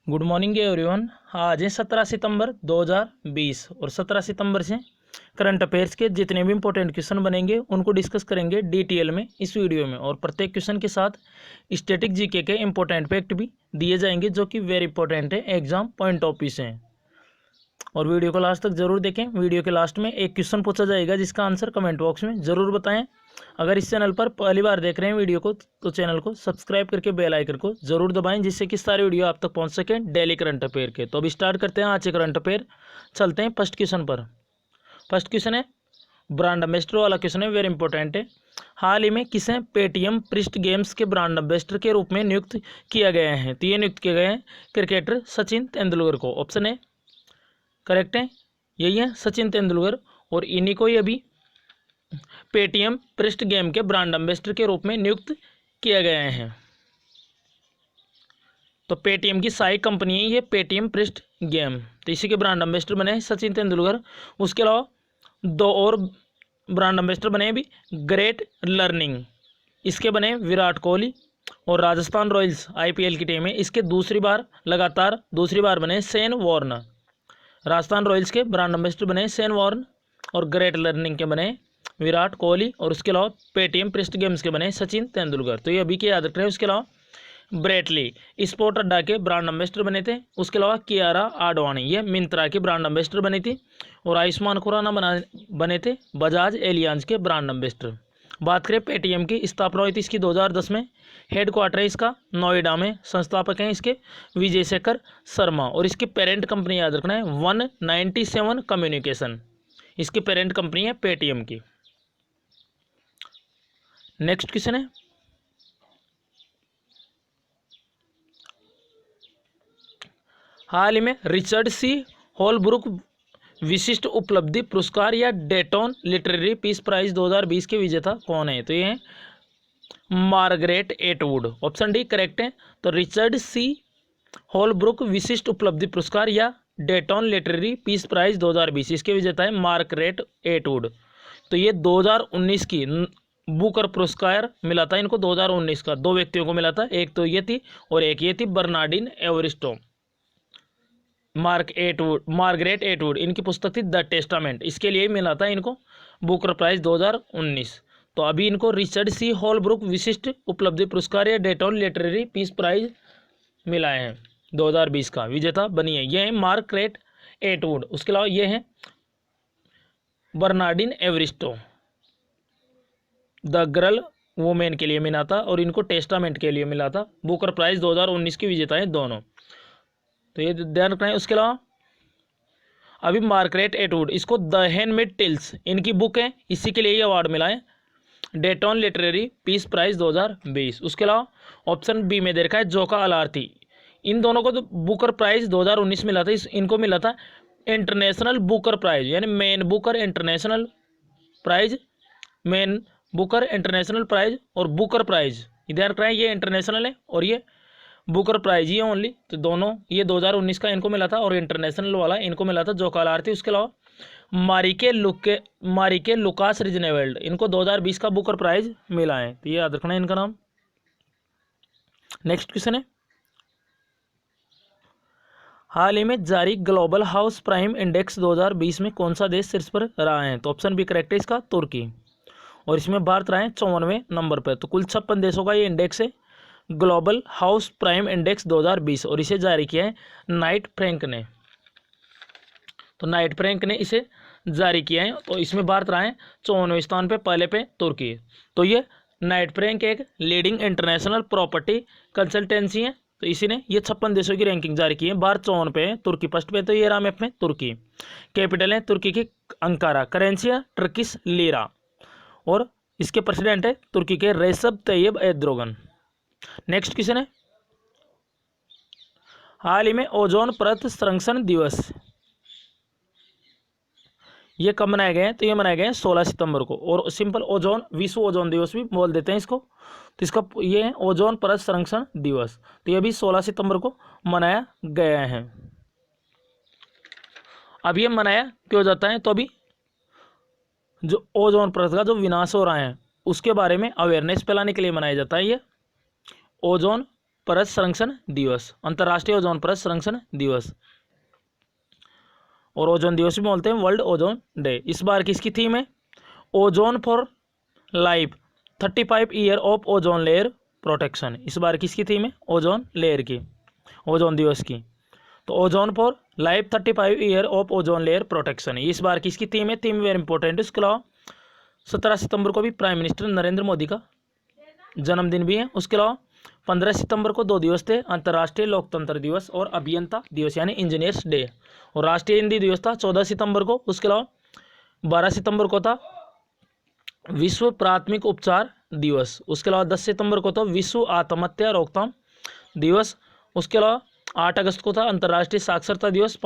Good morning everyone. आज है 17 सितंबर 2020 और 17 सितंबर से करंट अफेयर्स के जितने भी इंपॉर्टेंट क्वेश्चन बनेंगे उनको डिस्कस करेंगे डिटेल में इस वीडियो में। और प्रत्येक क्वेश्चन के साथ स्टैटिक जीके के इंपॉर्टेंट फैक्ट भी दिए जाएंगे जो कि वेरी इंपॉर्टेंट है, एग्जाम पॉइंट ऑफ व्यू से हैं। और वीडियो को लास्ट तक जरूर देखें। वीडियो के लास्ट में एक क्वेश्चन पूछा जाएगा जिसका आंसर कमेंट बॉक्स में ज़रूर बताएं। अगर इस चैनल पर पहली बार देख रहे हैं वीडियो को तो चैनल को सब्सक्राइब करके बेल आइकन को जरूर दबाएं जिससे कि सारे वीडियो आप तक पहुंच सकें डेली करंट अफेयर के। तो अभी स्टार्ट करते हैं आज के करंट अफेयर। चलते हैं फर्स्ट क्वेश्चन पर। फर्स्ट क्वेश्चन है ब्रांड एम्बेसडर वाला क्वेश्चन है, वेरी इंपॉर्टेंट है। हाल ही में किसे पेटीएम पृष्ठ गेम्स के ब्रांड एम्बेसडर के रूप में नियुक्त किया गया है? तो ये नियुक्त किए गए हैं क्रिकेटर सचिन तेंदुलकर को। ऑप्शन है करेक्ट है, यही है सचिन तेंदुलकर। और इन्हीं को ही अभी पेटीएम पृष्ठ गेम के ब्रांड एम्बेसडर के रूप में नियुक्त किया गया है। तो पेटीएम की सहायक कंपनी है ये पेटीएम पृष्ठ गेम, तो इसी के ब्रांड एम्बेसडर बने हैं सचिन तेंदुलकर। उसके अलावा दो और ब्रांड एम्बेसडर बने भी, ग्रेट लर्निंग इसके बने विराट कोहली और राजस्थान रॉयल्स आईपीएल की टीम है, इसके लगातार दूसरी बार बने शेन वॉर्न। राजस्थान रॉयल्स के ब्रांड एम्बेसडर बने शेन वॉर्न और ग्रेट लर्निंग के बने विराट कोहली। और उसके अलावा पेटीएम पृष्ठ गेम्स के बने सचिन तेंदुलकर। तो ये अभी के याद रख रहे हैं। उसके अलावा ब्रेटली स्पोर्ट अड्डा के ब्रांड एम्बेसडर बने थे। उसके अलावा कियारा आडवाणी ये मिंत्रा के ब्रांड एम्बेसडर बनी थी। और आयुष्मान खुराना बने थे बजाज एलियांज के ब्रांड एम्बेसडर। बात करें पेटीएम की, स्थापना हुई थी इसकी 2010 में। हेडक्वार्टर है इसका नोएडा में। संस्थापक हैं इसके विजय शेखर शर्मा। और इसकी पेरेंट कंपनी याद रखना है 197 कम्युनिकेशन, इसकी पेरेंट कंपनी है पेटीएम की। नेक्स्ट क्वेश्चन है हाल ही में रिचर्ड सी होलब्रुक विशिष्ट उपलब्धि पुरस्कार या डेटॉन लिटरेरी पीस प्राइज 2020 के विजेता कौन है? तो ये है Margaret Atwood. Option D correct है। तो रिचर्ड सी होलब्रुक विशिष्ट उपलब्धि पुरस्कार या डेटॉन लिटरेरी पीस प्राइज 2020 इसके विजेता है मार्गरेट एटवुड। तो ये 2019 की बुकर पुरस्कार मिला था इनको, 2019 का दो व्यक्तियों को मिला था, एक तो ये थी और एक ये थी बर्नार्डिन एवरिस्टो। मार्गरेट एटवुड इनकी पुस्तक थी द टेस्टामेंट, इसके लिए मिला था इनको बुकर प्राइज 2019। तो अभी इनको रिचर्ड सी होलब्रुक विशिष्ट उपलब्धि पुरस्कार या डेटॉन लिटरेरी पीस प्राइज मिला है 2020 का विजेता बनी है। यह है मार्गरेट एटवुड। उसके अलावा ये है बर्नार्डिन एवरिस्टो, द गर्ल वुमेन के लिए मिला था और इनको टेस्टामेंट के लिए मिला था। बुकर प्राइज 2019 की विजेता है दोनों, तो ये ध्यान रखना है। उसके अलावा अभी मार्गरेट एटवुड इसको द हैंडमेड टेल्स इनकी बुक है, इसी के लिए ये अवार्ड मिला है डेटॉन लिटरेरी पीस प्राइज 2020। उसके अलावा ऑप्शन बी में दे रखा है जोका अलार्थी, इन दोनों को तो बुकर प्राइज 2019 मिला था। इनको मिला था इंटरनेशनल बुकर प्राइज, यानी man Booker international prize, man Booker international prize और बुकर प्राइज ध्यान रखना है, ये इंटरनेशनल है और ये बुकर प्राइज ये ओनली। तो दोनों ये 2019 का इनको मिला था और इंटरनेशनल वाला इनको मिला था जोका अलार्थी। उसके अलावा मारिके लुकास रिजनेवेल्ड इनको 2020 का बुकर प्राइज मिला है, तो ये याद रखना है इनका नाम। नेक्स्ट क्वेश्चन है हाल ही में जारी ग्लोबल हाउस प्राइम इंडेक्स 2020 में कौन सा देश शीर्ष पर रहा है? तो ऑप्शन बी करेक्ट है इसका तुर्की। और इसमें भारत रहा है 54वें नंबर पर। तो कुल 56 देशों का ये इंडेक्स है ग्लोबल हाउस प्राइम इंडेक्स 2020 और इसे जारी किया है नाइट फ्रैंक ने। तो नाइट फ्रैंक ने इसे जारी किया है। तो इसमें भारत रहा है 54वें स्थान पे, पहले पे तुर्की। तो ये नाइट फ्रैंक एक लीडिंग इंटरनेशनल प्रॉपर्टी कंसल्टेंसी है, तो इसी ने ये 56 देशों की रैंकिंग जारी की है। भारत 54 पे है, तुर्की फर्स्ट पे। तो ये रहा मैप में तुर्की। कैपिटल है तुर्की की अंकारा, करेंसी है टर्किश लीरा और इसके प्रेसिडेंट है तुर्की के Recep Tayyip Erdogan. Next question है हाल ही में ओजोन परत संरक्षण दिवस ये कब मनाए गए हैं? तो ये मनाए गए हैं 16 सितंबर को। और सिंपल ओजोन विश्व ओजोन दिवस भी बोल देते हैं इसको। तो इसका ये है ओजोन परत संरक्षण दिवस, तो ये भी 16 सितंबर को मनाया गया है। अब ये मनाया क्यों जाता है? तो अभी जो ओजोन परत का जो विनाश हो रहा है उसके बारे में अवेयरनेस फैलाने के लिए मनाया जाता है ये ओजोन परत संरक्षण दिवस, अंतर्राष्ट्रीय ओजोन परत संरक्षण दिवस, और ओजोन दिवस भी बोलते हैं वर्ल्ड ओजोन डे। इस बार किसकी थीम है? Ozone for life 35 year of ozone layer protection. इस बार किसकी थीम है? ओजोन लेयर की, ओजोन दिवस की। तो ozone for life 35 year of ozone layer protection, इस बार किसकी थीम है? Theme very important. इसके अलावा 17 सितंबर को भी प्राइम मिनिस्टर नरेंद्र मोदी का जन्मदिन भी है। उसके अलावा 15 सितंबर को 2 दिवस थे, अंतर्राष्ट्रीय लोकतंत्र दिवस और अभियंता दिवस यानी इंजीनियर्स डे, और राष्ट्रीय हिंदी दिवस था 14 सितंबर को। उसके अलावा 12 सितंबर को था विश्व प्राथमिक उपचार दिवस। उसके अलावा 10 सितंबर को था विश्व आत्महत्या रोकथाम दिवस। उसके अलावा 8 अगस्त को था अंतर्राष्ट्रीय साक्षरता दिवस।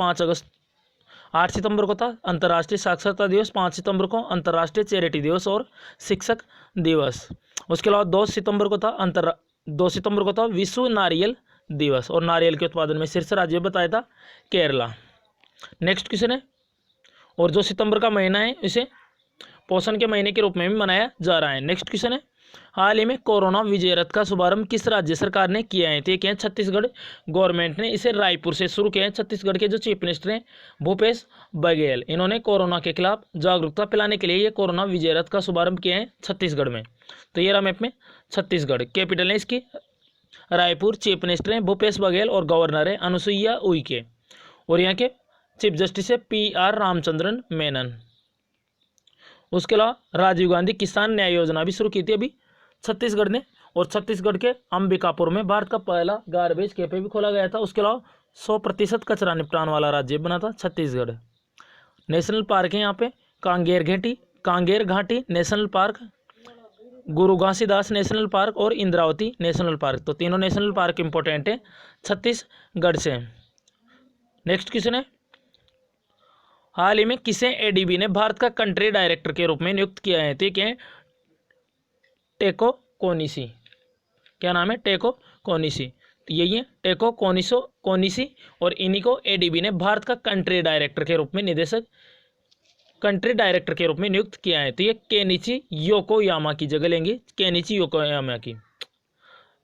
8 सितंबर को था अंतर्राष्ट्रीय साक्षरता दिवस। 5 सितंबर को अंतर्राष्ट्रीय चैरिटी दिवस और शिक्षक दिवस। उसके अलावा 2 सितंबर को था विश्व नारियल दिवस, और नारियल के उत्पादन में शीर्ष राज्य बताया था केरला। नेक्स्ट क्वेश्चन है, और जो सितंबर का महीना है इसे पोषण के महीने के रूप में भी मनाया जा रहा है। नेक्स्ट क्वेश्चन है, हाल ही में कोरोना विजय रथ का शुभारंभ किस राज्य सरकार ने किया है? तो ये क्या है? छत्तीसगढ़ गवर्नमेंट ने इसे रायपुर से शुरू किया है। छत्तीसगढ़ के जो चीफ मिनिस्टर हैं भूपेश बघेल, इन्होंने कोरोना के खिलाफ जागरूकता फैलाने के लिए ये कोरोना विजय रथ का शुभारंभ किया है छत्तीसगढ़ में। तो ये रहा मैप में छत्तीसगढ़। कैपिटल है इसकी रायपुर, चीफ मिनिस्टर हैं भूपेश बघेल और गवर्नर है अनुसुईया उइके, और यहाँ के चीफ जस्टिस है PR रामचंद्रन मेनन। उसके अलावा राजीव गांधी किसान न्याय योजना भी शुरू की थी अभी छत्तीसगढ़ ने, और छत्तीसगढ़ के अंबिकापुर में भारत का पहला गार्बेज कैफे भी खोला गया था। उसके अलावा 100% कचरा निपटान वाला राज्य बना था छत्तीसगढ़। नेशनल पार्क है यहाँ पे कांगेर घाटी नेशनल पार्क, गुरु घासीदास नेशनल पार्क और इंद्रावती नेशनल पार्क। तो तीनों नेशनल पार्क इंपॉर्टेंट है छत्तीसगढ़ से। नेक्स्ट क्वेश्चन है, हाल ही में किसे ADB ने भारत का कंट्री डायरेक्टर के रूप में नियुक्त किया है? ठीक है, टेको कोनिसी। क्या नाम है? टेको कोनिसी। तो यही है टेको कोनिसी, और इन्हीं को ADB ने भारत का कंट्री डायरेक्टर के रूप में नियुक्त किया है। तो ये केनिची योकोयामा की जगह लेंगे, केनिची योकोयामा की,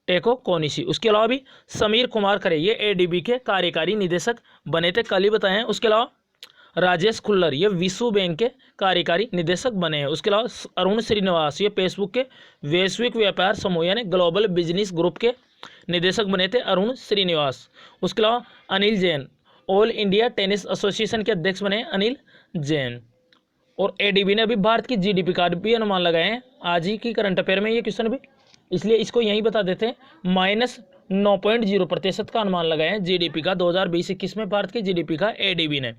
टेको कोनिसी। उसके अलावा भी समीर कुमार खरे ये ADB के कार्यकारी निदेशक बने थे, कल ही बताए हैं। उसके अलावा राजेश खुल्लर ये विश्व बैंक के कार्यकारी निदेशक बने हैं। उसके अलावा अरुण श्रीनिवास ये फेसबुक के वैश्विक व्यापार समूह यानी ग्लोबल बिजनेस ग्रुप के निदेशक बने थे अरुण श्रीनिवास। उसके अलावा Anil Jain all India tennis association के अध्यक्ष बने अनिल जैन। और ADB ने अभी भारत की GDP का भी अनुमान लगाए हैं, आज ही की करंट अफेयर में ये क्वेश्चन भी, इसलिए इसको यहीं बता देते हैं। -9.0% का अनुमान लगाए हैं GDP का 2020-21 में भारत की GDP का ADB ने।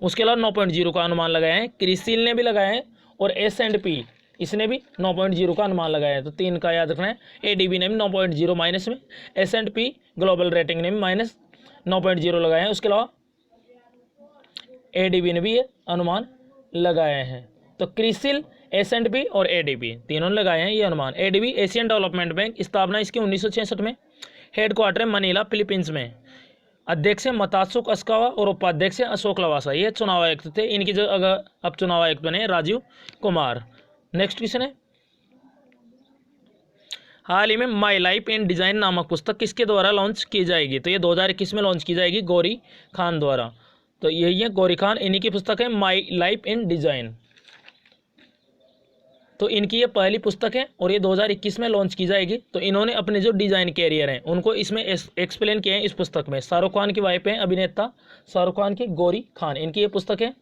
उसके अलावा 9.0 का अनुमान लगाया है क्रिसिल ने भी लगाया है, और S&P इसने भी 9.0 का अनुमान लगाया है। तो 3 का याद रखना है, ADB ने भी 9.0 माइनस में, S&P ग्लोबल रेटिंग ने भी -9.0 लगाया है। उसके अलावा ADB ने भी ये अनुमान लगाए हैं। तो क्रिसिल, S&P और ADB तीनों ने लगाए हैं ये अनुमान। ADB एशियन डेवलपमेंट बैंक, स्थापना इसकी 1966 में, हेडक्वार्टर है मनीला फिलीपींस में, अध्यक्ष मतासुक अस्कावा और उपाध्यक्ष अशोक लवासा, ये चुनाव आयुक्त थे। इनकी जगह अब चुनाव आयुक्त बने राजीव कुमार। नेक्स्ट क्वेश्चन है, हाल ही में माई लाइफ इन डिजाइन नामक पुस्तक किसके द्वारा लॉन्च की जाएगी? तो ये 2021 में लॉन्च की जाएगी गौरी खान द्वारा। तो यही है गौरी खान, इन्हीं की पुस्तक है माई लाइफ इन डिजाइन। तो इनकी ये पहली पुस्तक है और ये 2021 में लॉन्च की जाएगी। तो इन्होंने अपने जो डिज़ाइन कैरियर हैं उनको इसमें एक्सप्लेन किए हैं इस पुस्तक में। शाहरुख खान की वाइफ हैं अभिनेता शाहरुख खान की गौरी खान, इनकी ये पुस्तक है।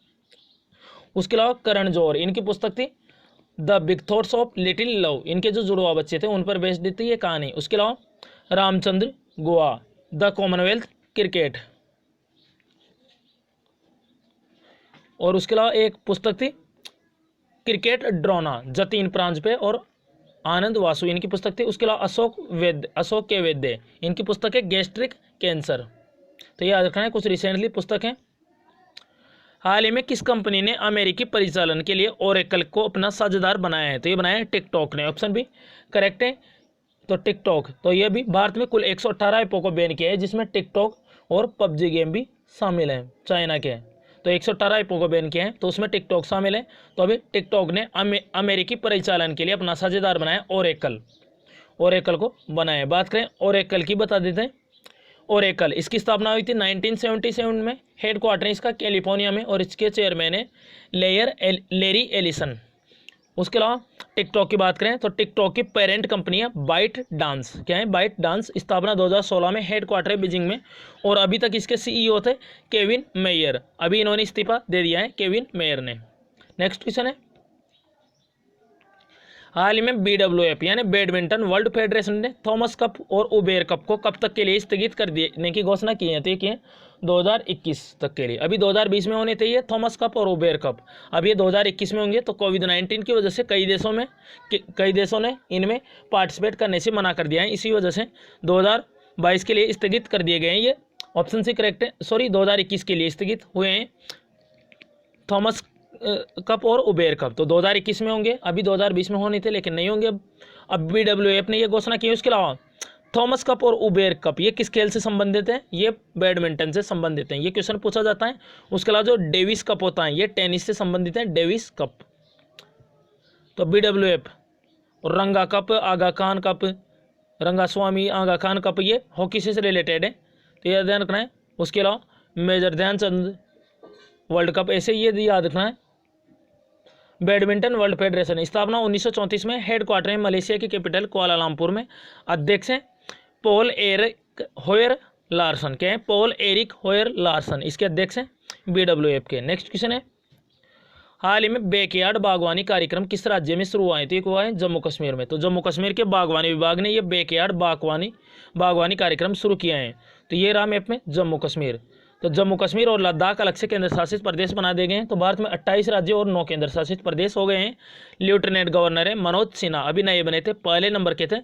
उसके अलावा करण जौहर, इनकी पुस्तक थी the big thoughts of little love, इनके जो जुड़वा बच्चे थे उन पर बेस्ड थी ये कहानी। उसके अलावा Ramchandra Goa the Commonwealth cricket, और उसके अलावा एक पुस्तक थी क्रिकेट ड्रोना जतीन प्रांजपे और आनंद वासु, इनकी पुस्तक थी। उसके अलावा अशोक के वैद्य, इनकी पुस्तक है गैस्ट्रिक कैंसर। तो याद रखना है, कुछ रिसेंटली पुस्तक है। हाल ही में किस कंपनी ने अमेरिकी परिचालन के लिए ओरेकल को अपना साझेदार बनाया है? तो ये बनाया है टिकटॉक ने, ऑप्शन भी करेक्ट है। तो टिकटॉक, तो ये भी भारत में कुल 118 ऐपों को बैन किया है जिसमें टिकटॉक और PUBG गेम भी शामिल है, चाइना के। तो 118 ऐपों को बैन किया है, तो उसमें टिकटॉक शामिल है। तो अभी टिकटॉक ने अमेरिकी परिचालन के लिए अपना साझेदार बनाया ओरेकल। ओरेकल को बनाया। बात करें ओरेकल की, बता देते हैं। ओरेकल इसकी स्थापना हुई थी 1977 में। हेड क्वार्टर इसका कैलिफोर्निया में और इसके चेयरमैन है लेरी एलिसन। उसके अलावा टिकटॉक की बात करें तो टिकटॉक की पेरेंट कंपनी है बाइट डांस। क्या है? ByteDance. स्थापना 2016 में। हेड क्वार्टर है बीजिंग में और अभी तक इसके सीईओ थे केविन मेयर। अभी इन्होंने इस्तीफा दे दिया है केविन मेयर ने। नेक्स्ट क्वेश्चन है, हाल ही में BWF यानी बैडमिंटन वर्ल्ड फेडरेशन ने थॉमस कप और उबेर कप को कब तक के लिए स्थगित कर देने की घोषणा की है? तो ये 2021 तक के लिए। अभी 2020 में होने थे ये थॉमस कप और उबेर कप, अब ये 2021 में होंगे। तो कोविड-19 की वजह से कई देशों ने इनमें पार्टिसिपेट करने से मना कर दिया है। इसी वजह से 2022 के लिए स्थगित कर दिए गए हैं। ये ऑप्शन सी करेक्ट है। सॉरी, 2021 के लिए स्थगित हुए हैं थॉमस कप और उबेर कप। तो 2021 में होंगे, अभी 2020 में होने थे लेकिन नहीं होंगे अब BWF ने ये घोषणा की है। उसके अलावा थॉमस कप और उबेर कप ये किस खेल से संबंधित है? ये बैडमिंटन से संबंधित है। ये क्वेश्चन पूछा जाता है। उसके अलावा जो डेविस कप होता है ये टेनिस से संबंधित है, डेविस कप। तो BWF और रंगा कप, आगा खान कप, रंगास्वामी आगा खान कप ये हॉकी से रिलेटेड है, तो ये ध्यान रखना है। उसके अलावा मेजर ध्यानचंद वर्ल्ड कप, ऐसे ये याद रखना है। बैडमिंटन वर्ल्ड फेडरेशन स्थापना 1934 में। हेड क्वार्टर है मलेशिया की कैपिटल कुआलालंपुर में। अध्यक्ष हैं पॉल एरिक होयर लार्सन। क्या है? पॉल एरिक होयर लार्सन इसके अध्यक्ष हैं BWF के। नेक्स्ट क्वेश्चन है, हाल ही में बैकयार्ड बागवानी कार्यक्रम किस राज्य में शुरू हुए थे? हुआ है जम्मू कश्मीर में। तो जम्मू कश्मीर के बागवानी विभाग ने ये बैकयार्ड बागवानी कार्यक्रम शुरू किया है। तो ये रहा मैप में जम्मू कश्मीर। तो जम्मू कश्मीर और लद्दाख अलग से केंद्र शासित प्रदेश बना दिए गए हैं। तो भारत में 28 राज्य और 9 केंद्र शासित प्रदेश हो गए हैं। लेफ्टिनेंट गवर्नर है मनोज सिन्हा, अभी नए बने थे। पहले नंबर के थे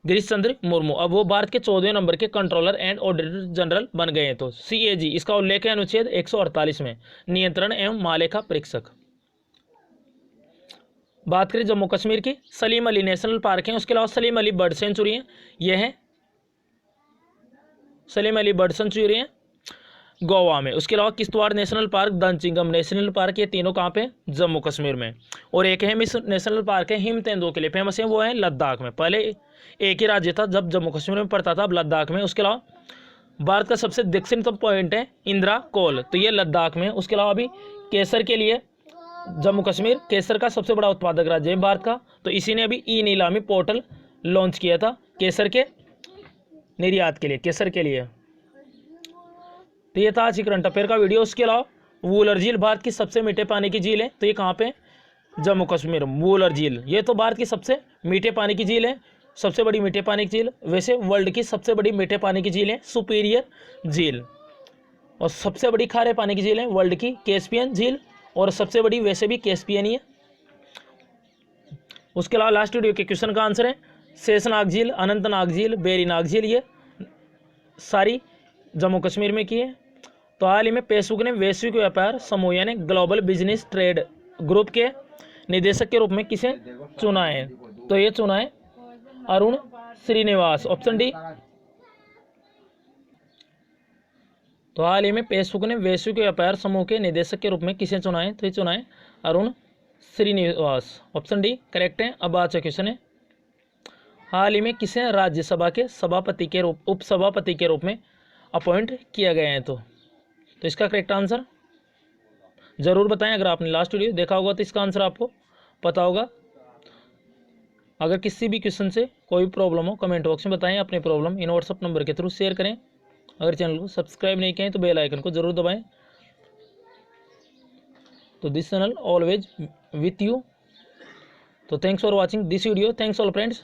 गिरीश चंद्र मुर्मू, अब वो भारत के 14वें नंबर के कंट्रोलर एंड ऑडिटर जनरल बन गए हैं। तो CAG इसका उल्लेख है अनुच्छेद 148 में, नियंत्रण एवं महालेखा परीक्षक। बात करें जम्मू कश्मीर की, सलीम अली नेशनल पार्क है। उसके अलावा सलीम अली बर्ड सेंचुरी है, यह है सलीम अली बर्ड सेंचुरी है गोवा में। उसके अलावा Kishtwar national park, Dachigam national park, ये तीनों कहाँ पे? जम्मू कश्मीर में। और एक है नेशनल पार्क है हिम तेंदुओं के लिए फेमस है, वो है लद्दाख में। पहले एक ही राज्य था जब जम्मू कश्मीर में पड़ता था, अब लद्दाख में। उसके अलावा भारत का सबसे दक्षिणतम पॉइंट है इंदिरा कोल, तो ये लद्दाख में। उसके अलावा अभी केसर के लिए जम्मू कश्मीर केसर का सबसे बड़ा उत्पादक राज्य है भारत का। तो इसी ने अभी ई नीलामी पोर्टल लॉन्च किया था केसर के निर्यात के लिए, केसर के लिए। तो ये था आज की करंट अफेयर का वीडियो। उसके अलावा वूलर झील भारत की सबसे मीठे पानी की झील है। तो ये कहाँ पे? जम्मू कश्मीर। वूलर झील ये तो भारत की सबसे मीठे पानी की झील है, सबसे बड़ी मीठे पानी की झील। वैसे वर्ल्ड की सबसे बड़ी मीठे पानी की झील है सुपीरियर झील, और सबसे बड़ी खारे पानी की झील है वर्ल्ड की कैस्पियन झील, और सबसे बड़ी वैसे भी कैस्पियन ही है। उसके अलावा लास्ट वीडियो के क्वेश्चन का आंसर है शेषनाग झील, अनंतनाग झील, बेरीनाग झील, ये सारी जम्मू कश्मीर में की है। तो हाल ही में फेसबुक ने वैश्विक व्यापार समूह यानी ग्लोबल बिजनेस ट्रेड ग्रुप के निदेशक के रूप में किसे चुना है? तो ये चुना है अरुण श्रीनिवास, ऑप्शन डी। तो हाल ही में फेसबुक ने वैश्विक व्यापार समूह के निदेशक के रूप में किसे चुना है? तो ये चुना है Arun Srinivas, option D correct है। अब आज का क्वेश्चन है, हाल ही में किसे राज्यसभा के सभापति के रूप उपसभापति के रूप में अपॉइंट किया गया है? तो इसका करेक्ट आंसर ज़रूर बताएं। अगर आपने लास्ट वीडियो देखा होगा तो इसका आंसर आपको पता होगा। अगर किसी भी क्वेश्चन से कोई प्रॉब्लम हो कमेंट बॉक्स में बताएं, अपनी प्रॉब्लम इन व्हाट्सअप नंबर के थ्रू शेयर करें। अगर चैनल को सब्सक्राइब नहीं किए तो बेल आइकन को जरूर दबाएं। तो this channel always with you. तो thanks for watching this video. Thanks all friends.